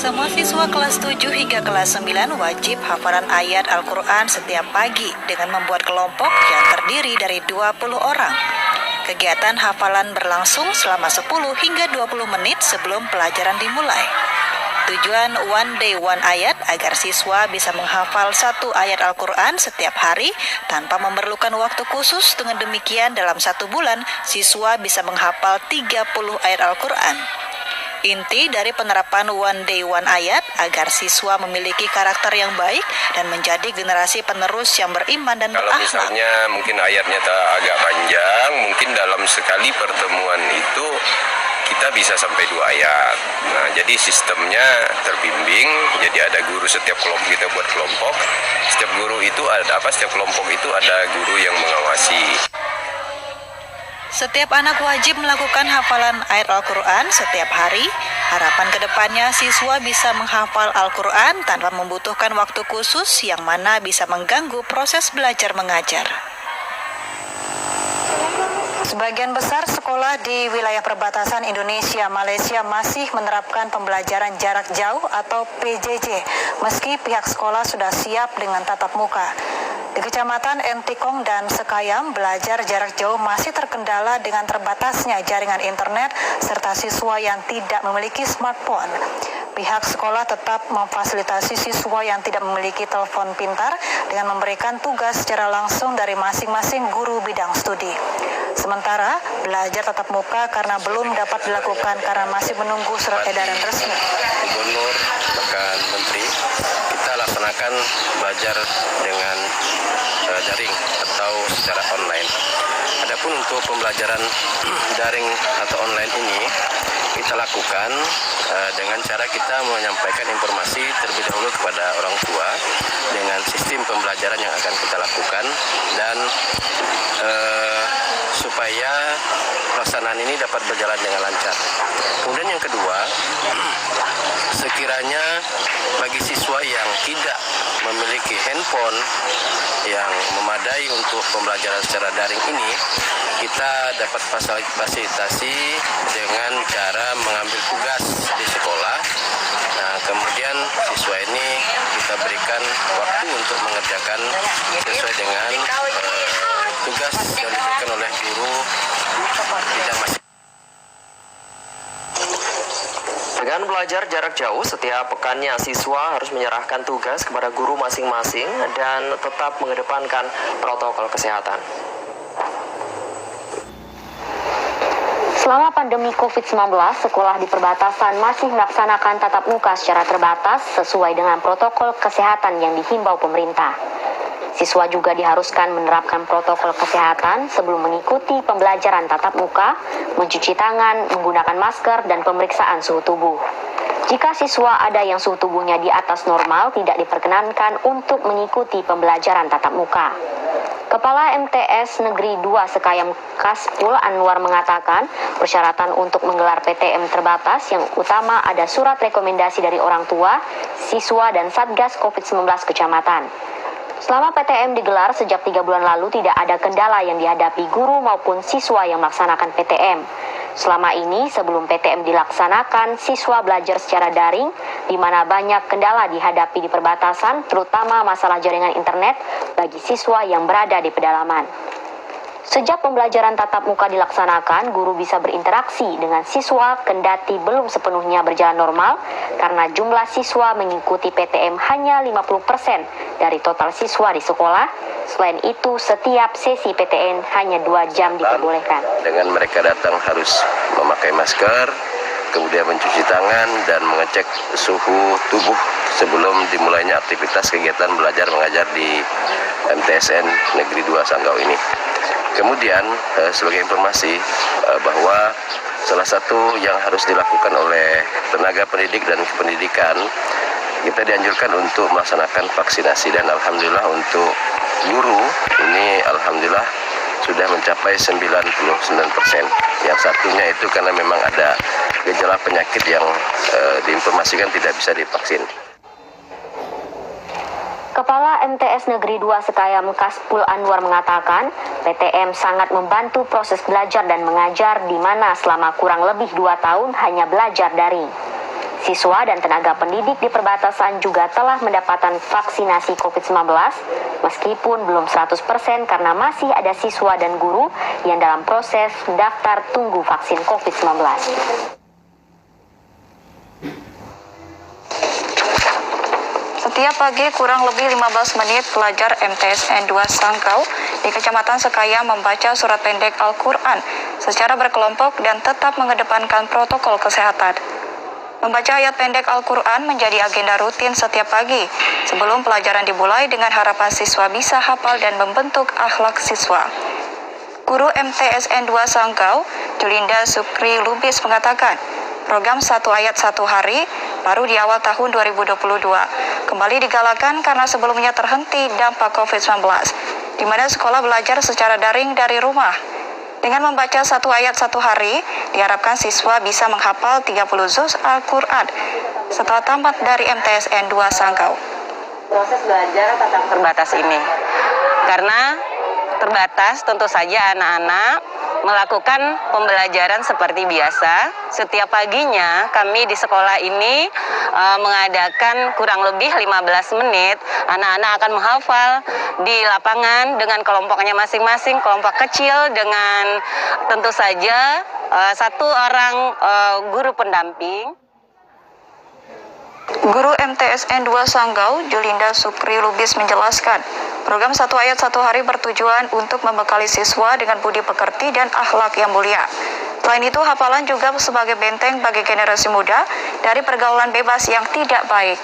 Semua siswa kelas 7 hingga kelas 9 wajib hafalan ayat Al-Quran setiap pagi dengan membuat kelompok yang terdiri dari 20 orang. Kegiatan hafalan berlangsung selama 10 hingga 20 menit sebelum pelajaran dimulai. Tujuan One Day One Ayat agar siswa bisa menghafal satu ayat Al-Quran setiap hari tanpa memerlukan waktu khusus. Dengan demikian dalam 1 bulan siswa bisa menghafal 30 ayat Al-Quran. Inti dari penerapan One Day One Ayat agar siswa memiliki karakter yang baik dan menjadi generasi penerus yang beriman dan Kalau berakhlak. misalnya mungkin ayatnya agak panjang, mungkin dalam sekali pertemuan itu kita bisa sampai 2 ayat. Nah, jadi sistemnya terbimbing, jadi ada guru setiap kelompok, kita buat kelompok. Setiap guru itu setiap kelompok itu ada guru yang mengawasi. Setiap anak wajib melakukan hafalan ayat Al-Quran setiap hari. Harapan kedepannya siswa bisa menghafal Al-Quran tanpa membutuhkan waktu khusus yang mana bisa mengganggu proses belajar mengajar. Sebagian besar sekolah di wilayah perbatasan Indonesia-Malaysia masih menerapkan pembelajaran jarak jauh atau PJJ, meski pihak sekolah sudah siap dengan tatap muka. Di Kecamatan Entikong dan Sekayam, belajar jarak jauh masih terkendala dengan terbatasnya jaringan internet serta siswa yang tidak memiliki smartphone. Pihak sekolah tetap memfasilitasi siswa yang tidak memiliki telepon pintar dengan memberikan tugas secara langsung dari masing-masing guru bidang studi. Sementara belajar tatap muka karena belum dapat dilakukan karena masih menunggu surat edaran resmi. Gubernur bahkan Menteri, kita laksanakan belajar dengan daring atau secara online. Adapun untuk pembelajaran daring atau online ini kita lakukan dengan cara kita menyampaikan informasi terlebih dahulu kepada orang tua dengan sistem pembelajaran yang akan kita lakukan dan supaya pelaksanaan ini dapat berjalan dengan lancar. Kemudian yang kedua, sekiranya bagi siswa yang tidak memiliki handphone yang memadai untuk pembelajaran secara daring ini, kita dapat fasilitasi dengan cara mengambil tugas di sekolah. Nah, kemudian siswa ini kita berikan waktu untuk mengerjakan sesuai dengan tugas yang diberikan oleh guru bidang masing-masing. Dengan belajar jarak jauh, setiap pekannya siswa harus menyerahkan tugas kepada guru masing-masing dan tetap mengedepankan protokol kesehatan. Selama pandemi COVID-19, sekolah di perbatasan masih melaksanakan tatap muka secara terbatas sesuai dengan protokol kesehatan yang dihimbau pemerintah. Siswa juga diharuskan menerapkan protokol kesehatan sebelum mengikuti pembelajaran tatap muka, mencuci tangan, menggunakan masker, dan pemeriksaan suhu tubuh. Jika siswa ada yang suhu tubuhnya di atas normal, tidak diperkenankan untuk mengikuti pembelajaran tatap muka. Kepala MTS Negeri 2 Sekayam Kaspul Anwar mengatakan, persyaratan untuk menggelar PTM terbatas yang utama ada surat rekomendasi dari orang tua, siswa, dan Satgas COVID-19 Kecamatan. Selama PTM digelar sejak 3 bulan lalu tidak ada kendala yang dihadapi guru maupun siswa yang melaksanakan PTM. Selama ini sebelum PTM dilaksanakan, siswa belajar secara daring di mana banyak kendala dihadapi di perbatasan, terutama masalah jaringan internet bagi siswa yang berada di pedalaman. Sejak pembelajaran tatap muka dilaksanakan, guru bisa berinteraksi dengan siswa kendati belum sepenuhnya berjalan normal karena jumlah siswa mengikuti PTM hanya 50% dari total siswa di sekolah. Selain itu, setiap sesi PTN hanya 2 jam diperbolehkan. Dengan mereka datang harus memakai masker, kemudian mencuci tangan dan mengecek suhu tubuh sebelum dimulainya aktivitas kegiatan belajar mengajar di MTSN Negeri 2 Sanggau ini. Kemudian sebagai informasi bahwa salah satu yang harus dilakukan oleh tenaga pendidik dan kependidikan, kita dianjurkan untuk melaksanakan vaksinasi dan alhamdulillah untuk guru ini alhamdulillah sudah mencapai 99%. Yang satunya itu karena memang ada gejala penyakit yang diinformasikan tidak bisa divaksin. Kepala MTS Negeri 2 Sekayam Kaspul Anwar mengatakan, PTM sangat membantu proses belajar dan mengajar di mana selama kurang lebih 2 tahun hanya belajar daring. Siswa dan tenaga pendidik di perbatasan juga telah mendapatkan vaksinasi COVID-19, meskipun belum 100% karena masih ada siswa dan guru yang dalam proses daftar tunggu vaksin COVID-19. Setiap pagi kurang lebih 15 menit pelajar MTSN 2 Sanggau di Kecamatan Sekaya membaca surat pendek Al-Quran secara berkelompok dan tetap mengedepankan protokol kesehatan. Membaca ayat pendek Al-Quran menjadi agenda rutin setiap pagi sebelum pelajaran dimulai dengan harapan siswa bisa hafal dan membentuk akhlak siswa. Guru MTSN 2 Sanggau, Julinda Sukri Lubis mengatakan, program 1 ayat 1 hari baru di awal tahun 2022 kembali digalakan karena sebelumnya terhenti dampak COVID-19, di mana sekolah belajar secara daring dari rumah. Dengan membaca 1 ayat 1 hari, diharapkan siswa bisa menghafal 30 juz Al-Quran setelah tamat dari MTSN 2 Sanggau. Proses belajar tatap terbatas ini, karena terbatas tentu saja anak-anak melakukan pembelajaran seperti biasa. Setiap paginya kami di sekolah ini mengadakan kurang lebih 15 menit. Anak-anak akan menghafal di lapangan dengan kelompoknya masing-masing, kelompok kecil dengan tentu saja satu orang guru pendamping. Guru MTSN 2 Sanggau, Julinda Sukri Lubis menjelaskan, program 1 ayat 1 hari bertujuan untuk membekali siswa dengan budi pekerti dan akhlak yang mulia. Selain itu, hafalan juga sebagai benteng bagi generasi muda dari pergaulan bebas yang tidak baik.